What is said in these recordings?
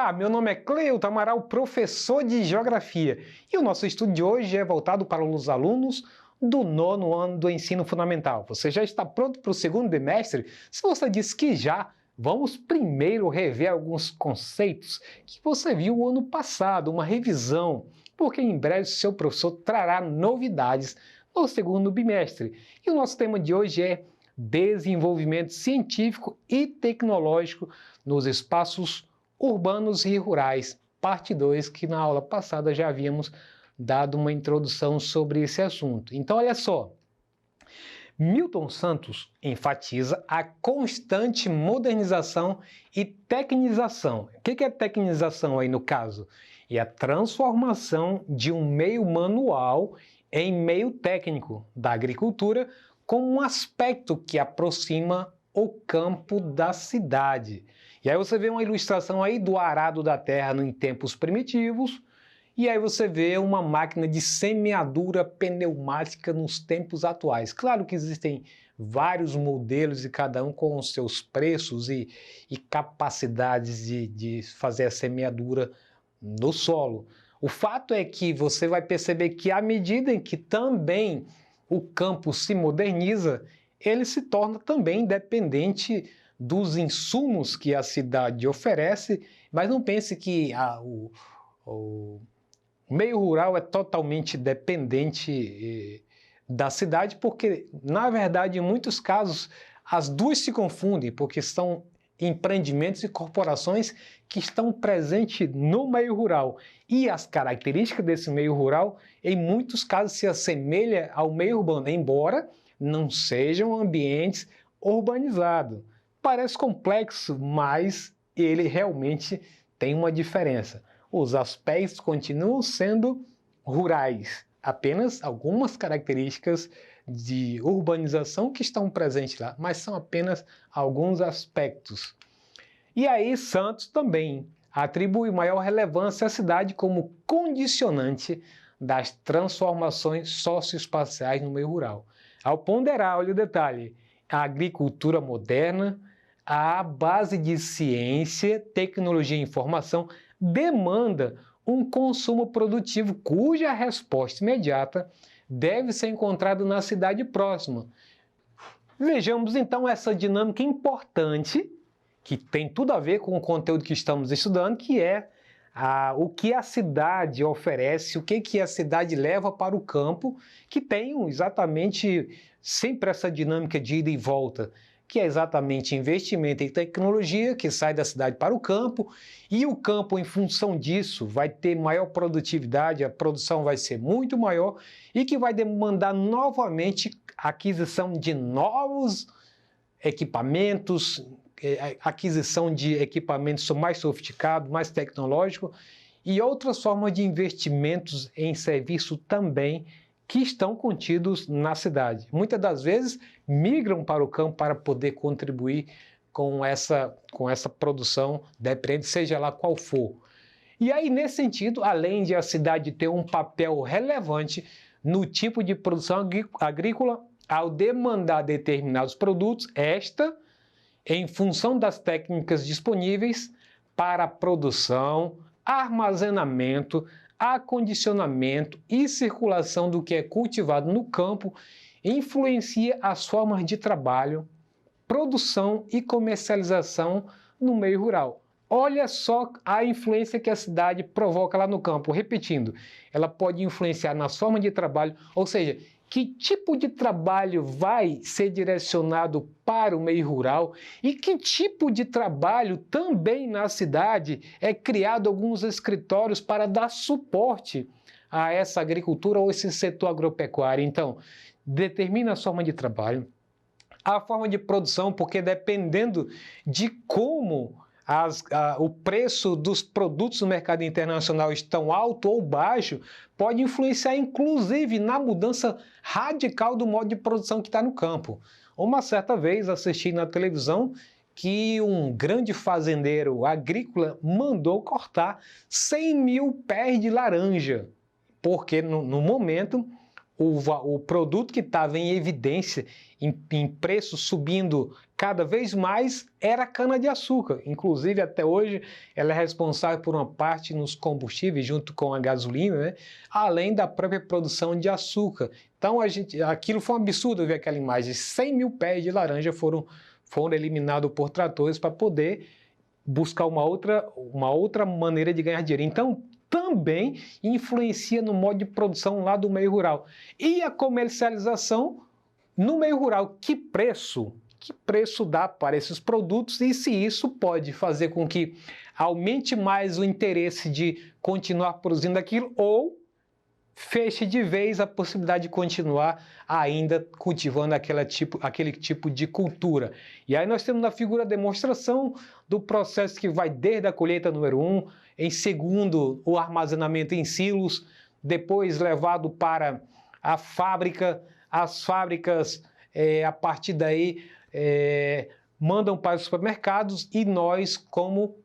Olá, meu nome é Cleuton Amaral, professor de Geografia, e o nosso estudo de hoje é voltado para os alunos do 9º ano do ensino fundamental. Você já está pronto para o segundo bimestre? Se você disse que já, vamos primeiro rever alguns conceitos que você viu o ano passado, uma revisão, porque em breve seu professor trará novidades no segundo bimestre. E o nosso tema de hoje é desenvolvimento científico e tecnológico nos espaços urbanos e rurais, parte 2, que na aula passada já havíamos dado uma introdução sobre esse assunto. Então, olha só, Milton Santos enfatiza a constante modernização e tecnização. O que é tecnização aí no caso? É a transformação de um meio manual em meio técnico da agricultura como um aspecto que aproxima o campo da cidade. E aí você vê uma ilustração aí do arado da terra em tempos primitivos, e aí você vê uma máquina de semeadura pneumática nos tempos atuais. Claro que existem vários modelos e cada um com os seus preços e capacidades de fazer a semeadura no solo. O fato é que você vai perceber que à medida em que também o campo se moderniza, ele se torna também dependente dos insumos que a cidade oferece, mas não pense que o meio rural é totalmente dependente da cidade, porque, na verdade, em muitos casos, as duas se confundem, porque são empreendimentos e corporações que estão presentes no meio rural. E as características desse meio rural, em muitos casos, se assemelham ao meio urbano, embora não sejam ambientes urbanizados. Parece complexo, mas ele realmente tem uma diferença. Os aspectos continuam sendo rurais, apenas algumas características de urbanização que estão presentes lá, mas são apenas alguns aspectos. E aí Santos também atribui maior relevância à cidade como condicionante das transformações socioespaciais no meio rural. Ao ponderar, olha o detalhe, a agricultura moderna, a base de ciência, tecnologia e informação demanda um consumo produtivo cuja resposta imediata deve ser encontrada na cidade próxima. Vejamos então essa dinâmica importante, que tem tudo a ver com o conteúdo que estamos estudando, que é o que a cidade oferece, o que a cidade leva para o campo, que tem exatamente sempre essa dinâmica de ida e volta, que é exatamente investimento em tecnologia, que sai da cidade para o campo, e o campo, em função disso, vai ter maior produtividade, a produção vai ser muito maior, e que vai demandar novamente a aquisição de novos equipamentos, aquisição de equipamentos mais sofisticados, mais tecnológicos, e outras formas de investimentos em serviço também, que estão contidos na cidade. Muitas das vezes migram para o campo para poder contribuir com essa produção, depende, seja lá qual for. E aí, nesse sentido, além de a cidade ter um papel relevante no tipo de produção agrícola, ao demandar determinados produtos, em função das técnicas disponíveis para a produção, armazenamento, acondicionamento e circulação do que é cultivado no campo, influencia as formas de trabalho, produção e comercialização no meio rural. Olha só a influência que a cidade provoca lá no campo. Repetindo, ela pode influenciar nas formas de trabalho, ou seja, que tipo de trabalho vai ser direcionado para o meio rural e que tipo de trabalho também na cidade é criado alguns escritórios para dar suporte a essa agricultura ou esse setor agropecuário. Então, determina a forma de trabalho, a forma de produção, porque dependendo de como o preço dos produtos no mercado internacional estão alto ou baixo, pode influenciar inclusive na mudança radical do modo de produção que está no campo. Uma certa vez assisti na televisão que um grande fazendeiro agrícola mandou cortar 100 mil pés de laranja, porque no momento o produto que estava em evidência, em preço subindo cada vez mais, era a cana-de-açúcar. Inclusive, até hoje, ela é responsável por uma parte nos combustíveis, junto com a gasolina, né? Além da própria produção de açúcar. Então, aquilo foi um absurdo ver aquela imagem. 100 mil pés de laranja foram eliminados por tratores para poder buscar uma outra maneira de ganhar dinheiro. Então, também influencia no modo de produção lá do meio rural. E a comercialização no meio rural. Que preço dá para esses produtos e se isso pode fazer com que aumente mais o interesse de continuar produzindo aquilo ou feche de vez a possibilidade de continuar ainda cultivando aquele tipo de cultura. E aí nós temos na figura a demonstração do processo que vai desde a colheita número 1, em segundo, o armazenamento em silos, depois levado para a fábrica, as fábricas, a partir daí, mandam para os supermercados e nós, como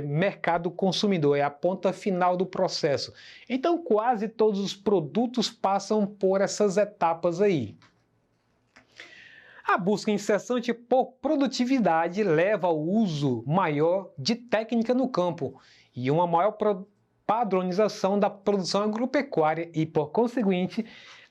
mercado consumidor, é a ponta final do processo. Então, quase todos os produtos passam por essas etapas aí. A busca incessante por produtividade leva ao uso maior de técnica no campo e uma maior padronização da produção agropecuária e, por conseguinte,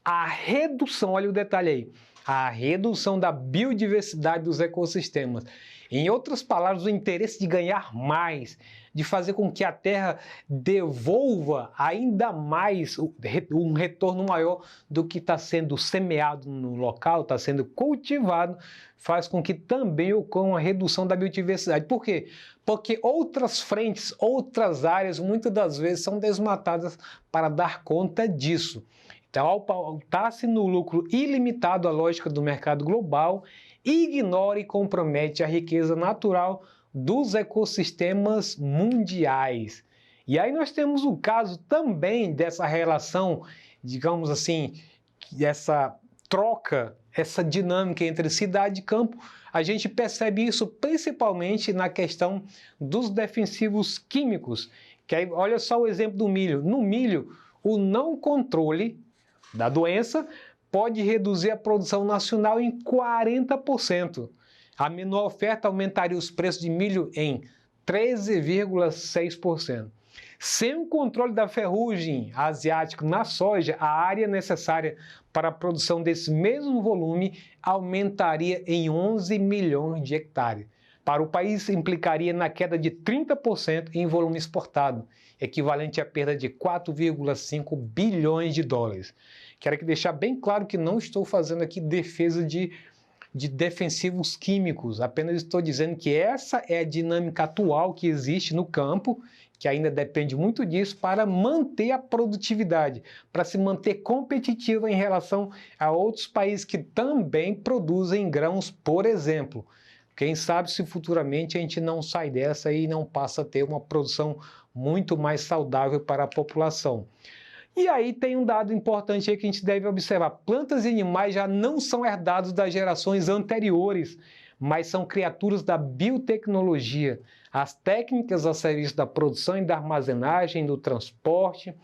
a redução, olha o detalhe aí, a redução da biodiversidade dos ecossistemas. Em outras palavras, o interesse de ganhar mais, de fazer com que a terra devolva ainda mais um retorno maior do que está sendo semeado no local, está sendo cultivado, faz com que também ocorra uma redução da biodiversidade. Por quê? Porque outras frentes, outras áreas, muitas das vezes são desmatadas para dar conta disso. Então, ao pautar-se no lucro ilimitado, a lógica do mercado global ignora e compromete a riqueza natural dos ecossistemas mundiais. E aí nós temos o caso também dessa relação, digamos assim, essa troca, essa dinâmica entre cidade e campo. A gente percebe isso principalmente na questão dos defensivos químicos. Que aí, olha só o exemplo do milho. No milho, o não controle da doença pode reduzir a produção nacional em 40%. A menor oferta aumentaria os preços de milho em 13,6%. Sem o controle da ferrugem asiática na soja, a área necessária para a produção desse mesmo volume aumentaria em 11 milhões de hectares. Para o país, implicaria na queda de 30% em volume exportado, equivalente à perda de 4,5 bilhões de dólares. Quero aqui deixar bem claro que não estou fazendo aqui defesa de defensivos químicos, apenas estou dizendo que essa é a dinâmica atual que existe no campo, que ainda depende muito disso para manter a produtividade, para se manter competitiva em relação a outros países que também produzem grãos, por exemplo. Quem sabe se futuramente a gente não sai dessa e não passa a ter uma produção muito mais saudável para a população. E aí tem um dado importante aí que a gente deve observar. Plantas e animais já não são herdados das gerações anteriores, mas são criaturas da biotecnologia. As técnicas a serviço da produção e da armazenagem, do transporte,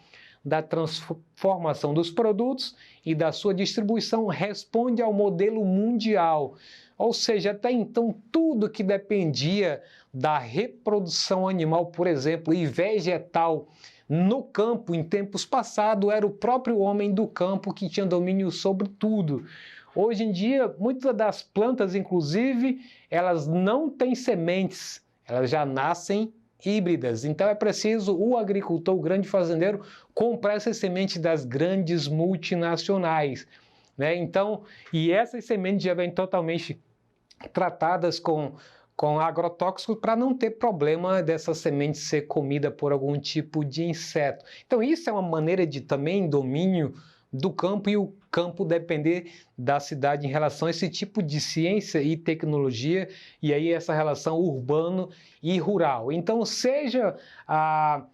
da transformação dos produtos e da sua distribuição responde ao modelo mundial. Ou seja, até então tudo que dependia da reprodução animal, por exemplo, e vegetal, no campo, em tempos passados, era o próprio homem do campo que tinha domínio sobre tudo. Hoje em dia, muitas das plantas, inclusive, elas não têm sementes, elas já nascem híbridas. Então é preciso o agricultor, o grande fazendeiro, comprar essas sementes das grandes multinacionais, né? Então, e essas sementes já vêm totalmente tratadas com agrotóxicos para não ter problema dessa semente ser comida por algum tipo de inseto. Então isso é uma maneira de também domínio do campo e o campo depender da cidade em relação a esse tipo de ciência e tecnologia e aí essa relação urbano e rural. Então seja a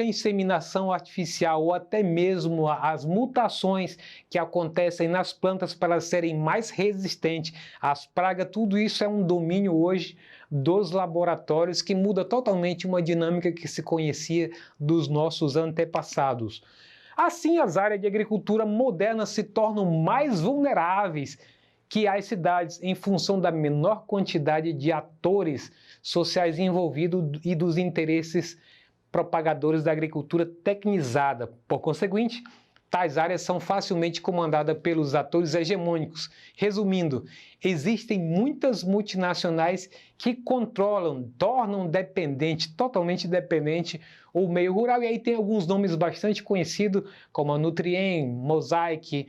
inseminação artificial ou até mesmo as mutações que acontecem nas plantas para elas serem mais resistentes às pragas, tudo isso é um domínio hoje dos laboratórios que muda totalmente uma dinâmica que se conhecia dos nossos antepassados. Assim, as áreas de agricultura moderna se tornam mais vulneráveis que as cidades, em função da menor quantidade de atores sociais envolvidos e dos interesses propagadores da agricultura tecnizada. Por conseguinte, tais áreas são facilmente comandadas pelos atores hegemônicos. Resumindo, existem muitas multinacionais que controlam, tornam dependente, totalmente dependente, o meio rural. E aí tem alguns nomes bastante conhecidos, como a Nutrien, Mosaic,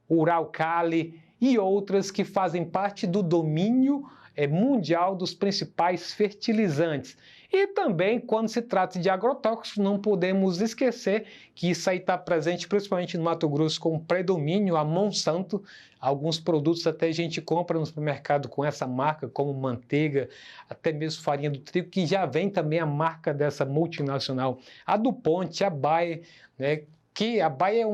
Uralkali e outras que fazem parte do domínio mundial dos principais fertilizantes. E também, quando se trata de agrotóxicos, não podemos esquecer que isso aí está presente principalmente no Mato Grosso com predomínio, a Monsanto. Alguns produtos até a gente compra no supermercado com essa marca, como manteiga, até mesmo farinha do trigo, que já vem também a marca dessa multinacional. A DuPont, a Bayer, né? Que a Bayer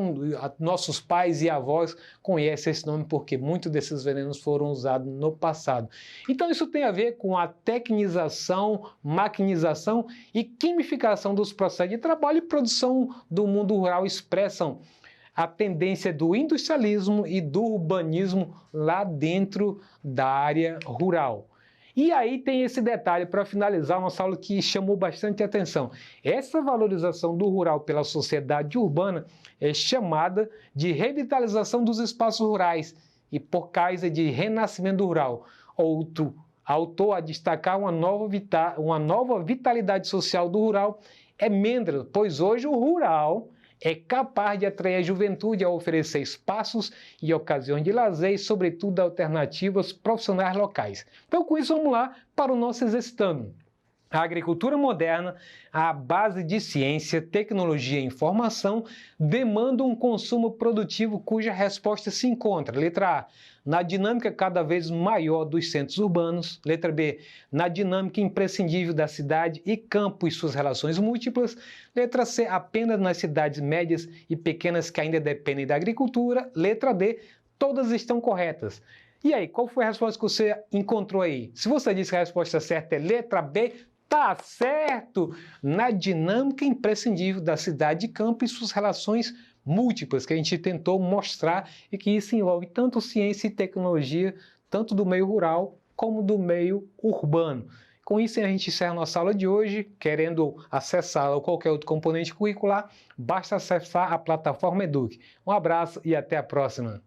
nossos pais e avós conhecem esse nome porque muitos desses venenos foram usados no passado. Então isso tem a ver com a tecnização, maquinização e quimificação dos processos de trabalho e produção do mundo rural expressam a tendência do industrialismo e do urbanismo lá dentro da área rural. E aí tem esse detalhe para finalizar nossa aula que chamou bastante atenção. Essa valorização do rural pela sociedade urbana é chamada de revitalização dos espaços rurais e por causa de renascimento do rural. Outro autor a destacar uma nova vitalidade social do rural é Mendel, pois hoje o rural é capaz de atrair a juventude a oferecer espaços e ocasiões de lazer e, sobretudo, alternativas profissionais locais. Então, com isso, vamos lá para o nosso exercitando. A agricultura moderna, à base de ciência, tecnologia e informação, demanda um consumo produtivo cuja resposta se encontra, letra A, na dinâmica cada vez maior dos centros urbanos, letra B, na dinâmica imprescindível da cidade e campo e suas relações múltiplas, letra C, apenas nas cidades médias e pequenas que ainda dependem da agricultura, letra D, todas estão corretas. E aí, qual foi a resposta que você encontrou aí? Se você disse que a resposta certa é letra B, tá certo! Na dinâmica imprescindível da cidade e campo e suas relações múltiplas, que a gente tentou mostrar e que isso envolve tanto ciência e tecnologia, tanto do meio rural como do meio urbano. Com isso, a gente encerra a nossa aula de hoje. Querendo acessá-la ou qualquer outro componente curricular, basta acessar a plataforma Eduque. Um abraço e até a próxima!